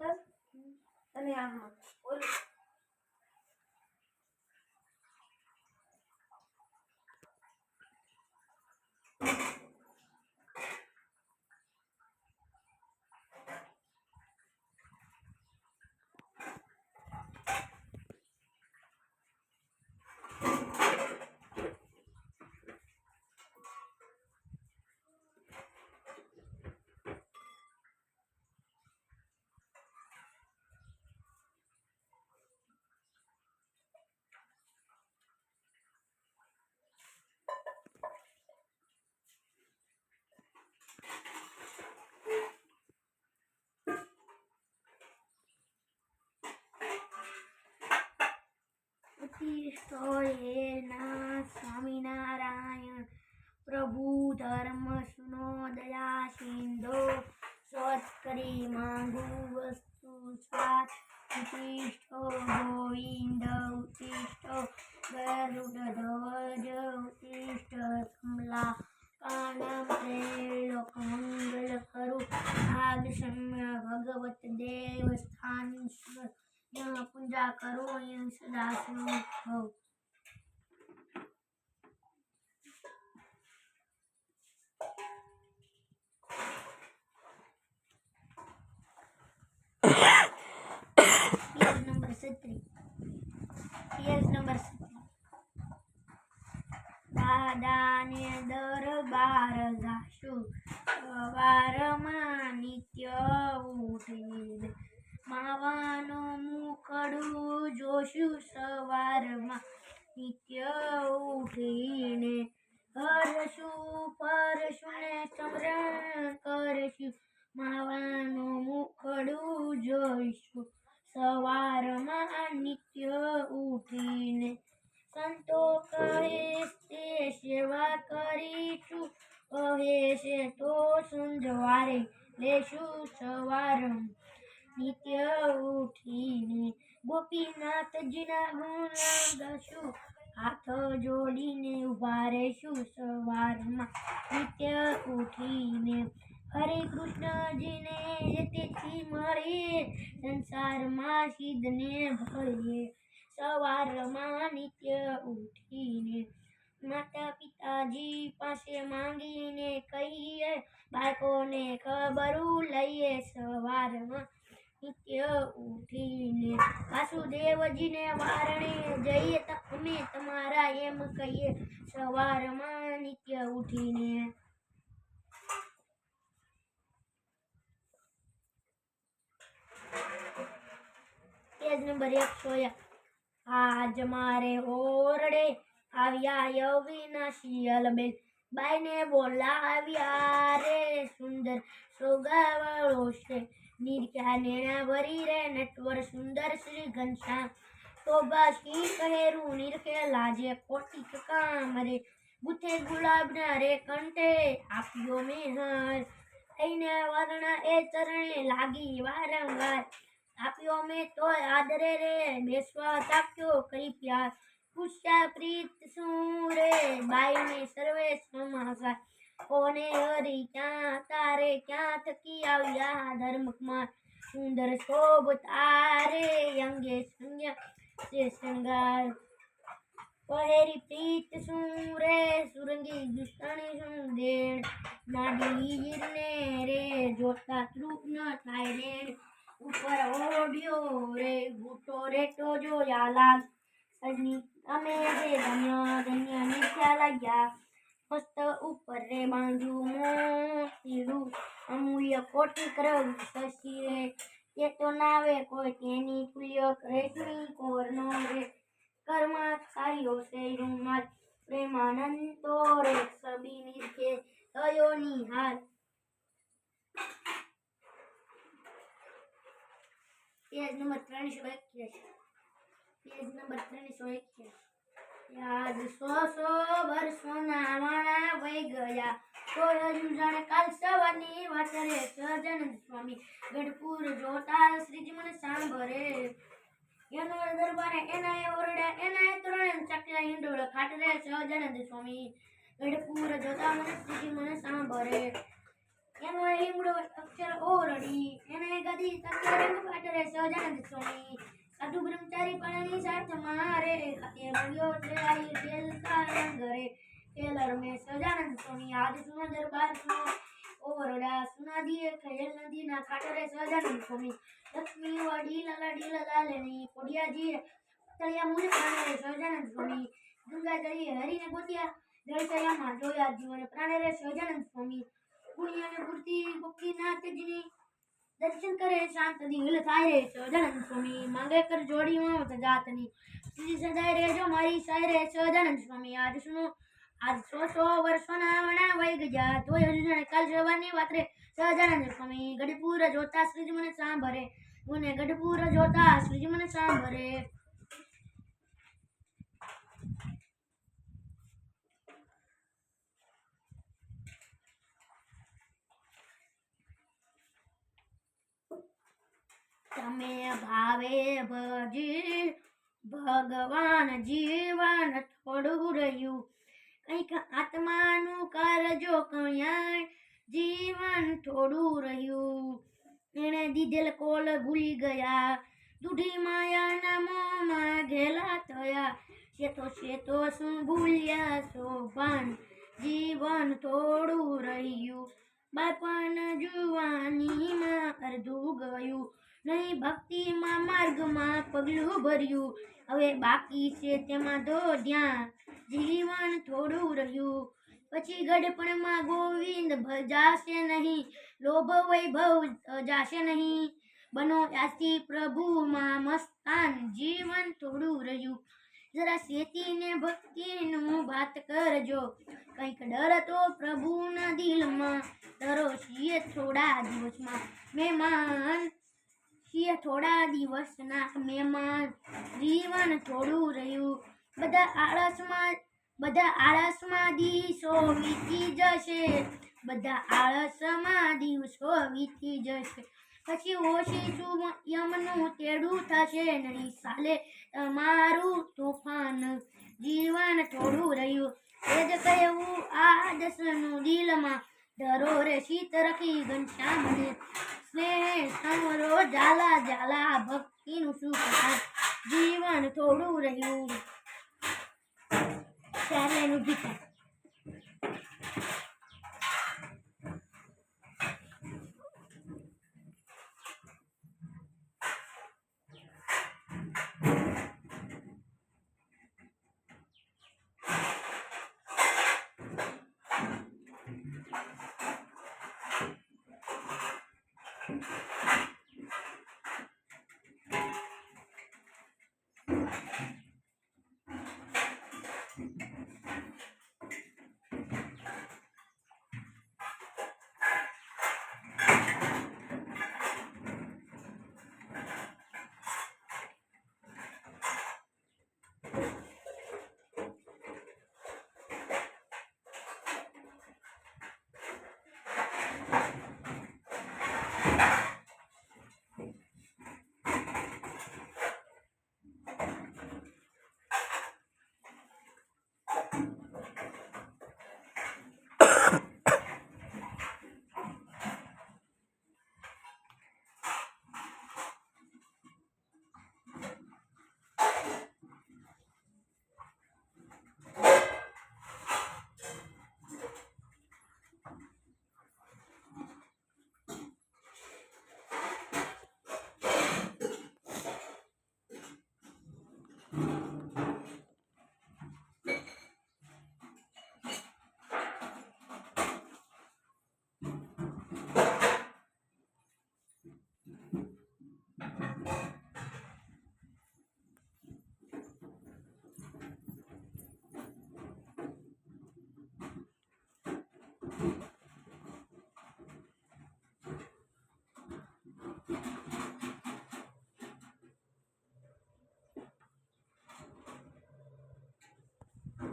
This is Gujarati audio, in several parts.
કર અને આમ બોલ स्वामीनारायण प्रभु धर्म सुनो दया सिंधो सत्करी मांगू वस्तु स्वाद उत्तिष्ठो गोविंद उत्तिष्ठो गरुडध्वज उत्तिष्ठ कमला कानम लोक मंगल करु आग सम्य भगवत देव स्थान पूजा करो सदा सुनो हो। पेज नंबर 17 દાદાને દરબાર જાશું સવારમાં નિત્ય ઉઠીને માવાનું મુખડું જોશું સવારમાં નિત્ય ઉઠીને હરશું પરશું ને સ્મરણ કરશું માવાનું મુખડું જોઈશું સવારમાં નિત્ય ઉઠીને સંતો કહે તે સેવા કરીશું કહે છે તો સંજવારે લેશું સવારમાં નિત્ય ઉઠીને ગોપીનાથજીના ગુણ ગાશું હાથ જોડીને ઉભા રહેશું સવારમાં નિત્ય ઉઠીને હરે કૃષ્ણજીને તેથી મળીએ સંસારમાં સિદ્ધને ભળીએ સવારમાં નિત્ય ઉઠીને માતા પિતાજી પાસે માંગીને કહીએ બાળકોને ખબરું લઈએ સવારમાં નિત્ય ઉઠીને વાસુદેવજીને વારણે જઈએ અમે તમારા એમ કહીએ સવારમાં નિત્ય ઉઠીને પેજ નંબર 101 આજ મારે ઓરડે આવ્યા અવિનાશી અલબેલ બાઈને બોલાવ્યા રે સુંદર સોગાવાળો છે નિર્ખ્યા નેણા ભરી રે નટવર સુંદર શ્રી ઘનશ્યામ શોભા શ્રી કહેરું નિરખે લાજે કોટિક કામ રે બુથે ગુલાબના રે કંઠે આપ્યો મેં હાર થઈને વર્ણ એ ચરણે લાગી વારંવાર આપ્યો મેં તો આદરે રે બેસવા તાક્યો કરી પ્યાર પૂછ્યા પ્રીત શું રે બાઈને સર્વે સમાચાર કોને હરી ક્યાં તારે ક્યાં થકી આવ્યા ધર્મકમાં સુંદર શોભ તારે અંગે સંજ્ઞા છે શૃંગાર પહેરી પ્રીત શું રે સુરંગી દુષ્ટણી શું દેણ નાડી ને રે જોતા તૃપ ન થાય રેણ ઉપર ઓઢ્યો રે ઘૂંટો રેટો જોયા લાલ સજની અમે રે ધન્ય ધન્ય નિત્યા લાગ્યા મસ્ત ઉપર રે બાંધ્યું મોતીડું અમૂલ્ય કોટી કરવું શશી રે તે તો નાવે કોઈ તેની તુલ્ય રેશમી કોરનો રે કર્મ કાર્યો છે રૂમાલ પ્રેમાનંદો રે સબી નિર્ખે થયો નિહાલ પેજ નંબર 381 યાદ 100 વર્ષોના વાણા વહી ગયા તો હજુ જાણે કાલ સવારની વાત રે સહજાનંદ સ્વામી ગઢપુર જોતા શ્રીજી મને સાંભળે એનો દરબારે એના ઓરડા એના ત્રણે ચકલા હિંડોળ ખાટ રે સહજાનંદ સ્વામી ગઢપુર જોતા મને શ્રીજી મને સાંભળે એનો લીમડો અક્ષર ઓરડી એને ગદી તત્વ રંગ પાટરે સહજાનંદ સ્વામી સાધુ બ્રહ્મચારી પળની સાથ મારે એ મળ્યો છે આઈ તેલતા રંગ રે કેલર મે સહજાનંદ સ્વામી આજ સુનો દરબાર સુનો ઓરડા સુનાદીએ ખેલ નદીના કાંઠે સહજાનંદ સ્વામી લક્ષ્મી વડી લાલેની કોડિયાજી તળિયા મુને પ્રાણે સહજાનંદ સ્વામી ગંગા જળી હરીને ગોત્યા જળસયામાં જોયા જીવન પ્રાણે રે સહજાનંદ સ્વામી પુણ્ય અને પૂર્તિ ગોપીનાથજીની દર્શન કરે શાંત દિલ થાય રે સહજાનંદ સ્વામી માંગે કર જોડીમાં જાતની શ્રી સદાય રેજો મારી સાય રે સહજાનંદ સ્વામી આજ સુનો આજ 100 વર્ષોના વણા વહી ગયા તોય હજુ જાણે કાલ સવારની વાત રે સહજાનંદ સ્વામી ગઢપુર જોતા શ્રીજી મને સાંભળે મને ગઢપુર જોતા શ્રીજી મને સાંભળે તમે ભાવે ભજી ભગવાન જીવન થોડું રહ્યું કંઈક આત્માનું કરજો કલ્યાણ જીવન થોડું રહ્યું એણે દીધેલ કોલ ભૂલી ગયા દૂધી માયાના મોંમાં ઘેલા થયા શેતો શું ભૂલ્યા શોભાન જીવન થોડું રહ્યું બાળપણ જુવાનીમાં અર્ધું ગયું નહીં ભક્તિમાં માર્ગમાં પગલું ભર્યું હવે બાકી છે તેમાં દોડ્યા જીવન થોડું રહ્યું પછી ગડપણમાં ગોવિંદ ભજાશે નહીં લોભ વૈભવ જાશે નહીં બનો ત્યાંથી પ્રભુમાં મસ્તાન જીવન થોડું રહ્યું જરા શેતીને ભક્તિનું વાત કરજો કંઈક ડર તો પ્રભુના દિલમાં ડરો છીએ થોડા દિવસમાં મહેમાન છીએ થોડા દિવસના મહેમાન જીવન થોડું રહ્યું બધા આળસમાં દિવસો વીતી જશે બધા આળસમાં દિવસો વીતી જશે પછી ઓછીશું યમનું તેડું થશે નહીં સાલે તમારું તોફાન જીવન થોડું રહ્યું એ જ કહેવું આ દસનું દિલમાં ધરો રે શીત રખી ઘનશ્યામને સ્નેહ સમરો ઝાલા ઝાલા ભક્તિનું સુખ જીવન થોડું રહ્યું ચાલેનું ગીતા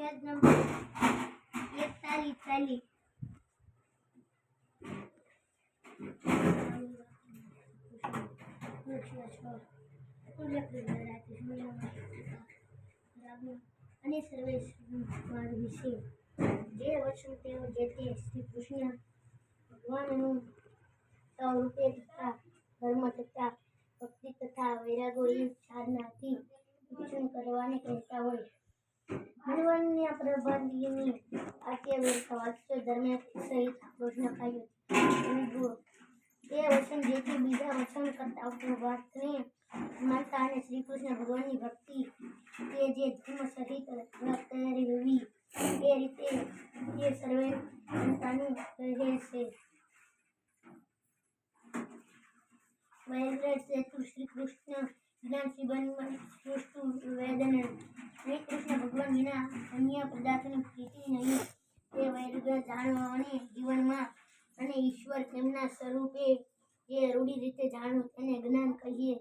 પેજ નંબર 41 અને સર્વેશ વિશે જે વચન તેઓ જે તે શ્રી કૃષ્ણ ભગવાનનું સ્વરૂપે તથા ધર્મ તથા ભક્તિ તથા વૈરાગો એ સાધનાથી શિક્ષણ કરવાને કહેતા હોય. હનુમાનના પ્રભાતિની આખ્ય વાક્ય દરમિયાન સહિત કૃષ્ણ કહ્યું એ વચન જેથી બીજા વચન કરતા વાતને માનતા અને શ્રી કૃષ્ણ ભગવાનની ભક્તિ એ જે ધર્મ સહિત તૈયારી હોવી એ રીતે એ સર્વે જનતાનું કહે છે. વૈરાગ હેતુ શ્રી કૃષ્ણ જ્ઞાન જીવનમાં સૃષ્ટિ વેદન શ્રી કૃષ્ણ ભગવાન વિના અન્ય પદાર્થની પ્રીતિ નહીં. તે વૈરાગ જાણવા અને જીવનમાં અને ઈશ્વર તેમના સ્વરૂપે જે રૂઢી રીતે જાણવું તેને જ્ઞાન કહીએ.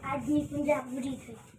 આજની પૂજા પૂરી થઈ.